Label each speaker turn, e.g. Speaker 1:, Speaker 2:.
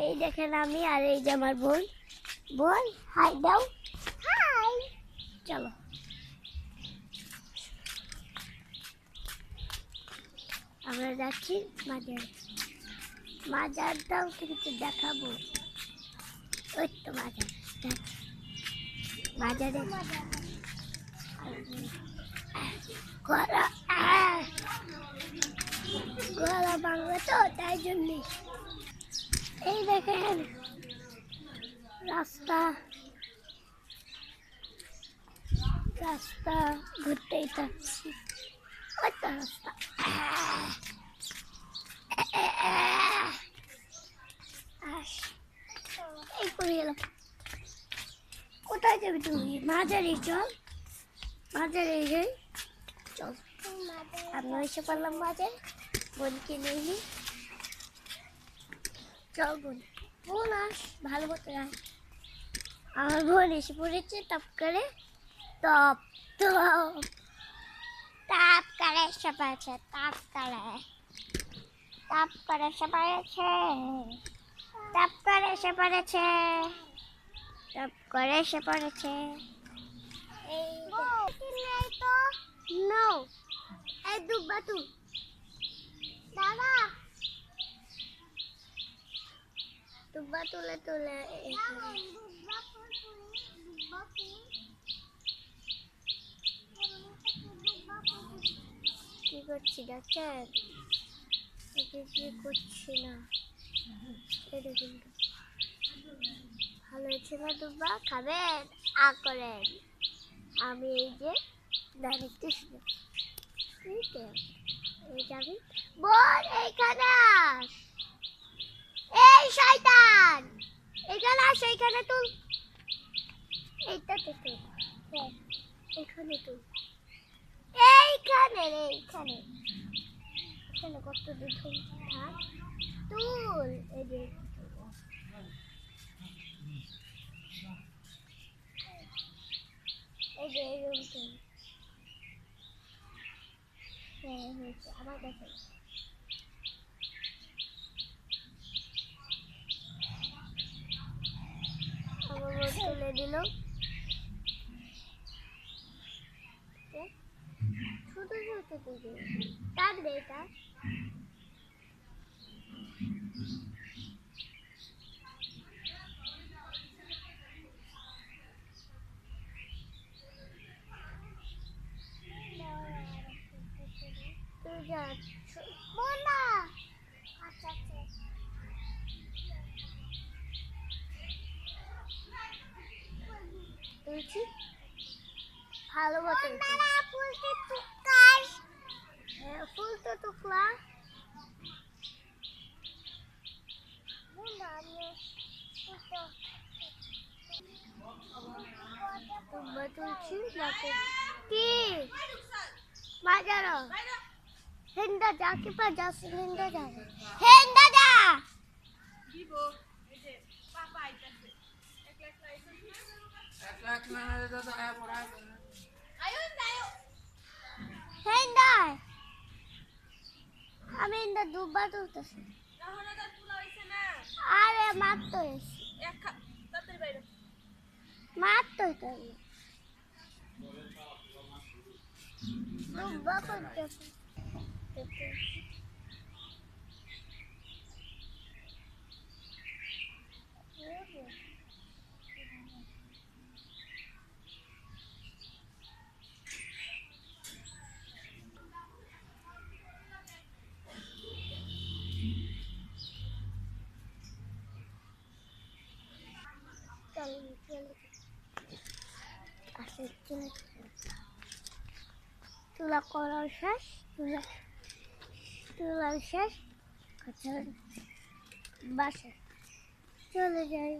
Speaker 1: এই দেখেন আমি আর এই যে আমার বোন। বোন হাই দাও। হাই। চলো আমরা যাচ্ছি মাজারে। মাজারটাও কিন্তু দেখাবো। ওই তো মাজার, মাজারে গলা গলা বাংলা তো তাই জন্যে। এই দেখেন রাস্তা রাস্তা ঘুরতেই থাকছি। ওই তো রাস্তা। এই পড়ে গেলাম। কোথায় যাবি তুমি? মাঝারি চল, মাঝারি যাই চল। আমরা এসে পারলাম বাজার, বোনকে নিয়ে চল। বোন বোন আস, ভালো মতো আস। আমার বোন এসে পড়েছে টপ করে। টপ টপ টপ করে এসে পড়েছে। টপ করে টপ করে এসে পড়েছে। টপ করে এসে পড়েছে। টপ করে এসে পড়েছে। এই তো নো এই দুব্বা তু দাদা দুব্বা তুলে তুলে কি করছি ডাক্তার? কি করছি না। এটা কিন্তু ভালো হয়েছে না দুব্বা? খাবেন? আ করেন। আমি এই যে দাঁড়িয়েছি। এই যাবি বোন, এইখানে আস। এই শয়তান, এইখানে আস। এইখানে তুল, এইটাতে তুল। এইখানে তুল, এইখানে রে, এইখানে এখানে কত দূর থাক তুল। এই যে এই যে এরকম তুল। হ্যাঁ হয়েছে আমার কাছে। আমার বোন তুলে দিল। ছোট ছোট তুলে টাক দে এটা। তুই যা বোনা। আচ্ছা আচ্ছা তুলছি ভালো মতো। ফুলতে টুকাস। হ্যাঁ ফুল তো টুকলা। তুলবা তুলছি কি বাজারো। হিন্দা যা কি পা যাস হিন্দা যা। হিন্দা যা দিব। এই যে পাপা আইতাছে। এক লাখ না দাদা আয়া পড়া। আয়ুন যাও। হিন্দা আমি হিন্দা দুবা তুলতেছি। না তো তুলা হইছে না। আরে মাত তো এসে এক তাড়াতাড়ি বাইরে মাত তো তাই দুবা করতেছি। তুলা করা শেষ। তুলা শেষ বাসে চলে যাই।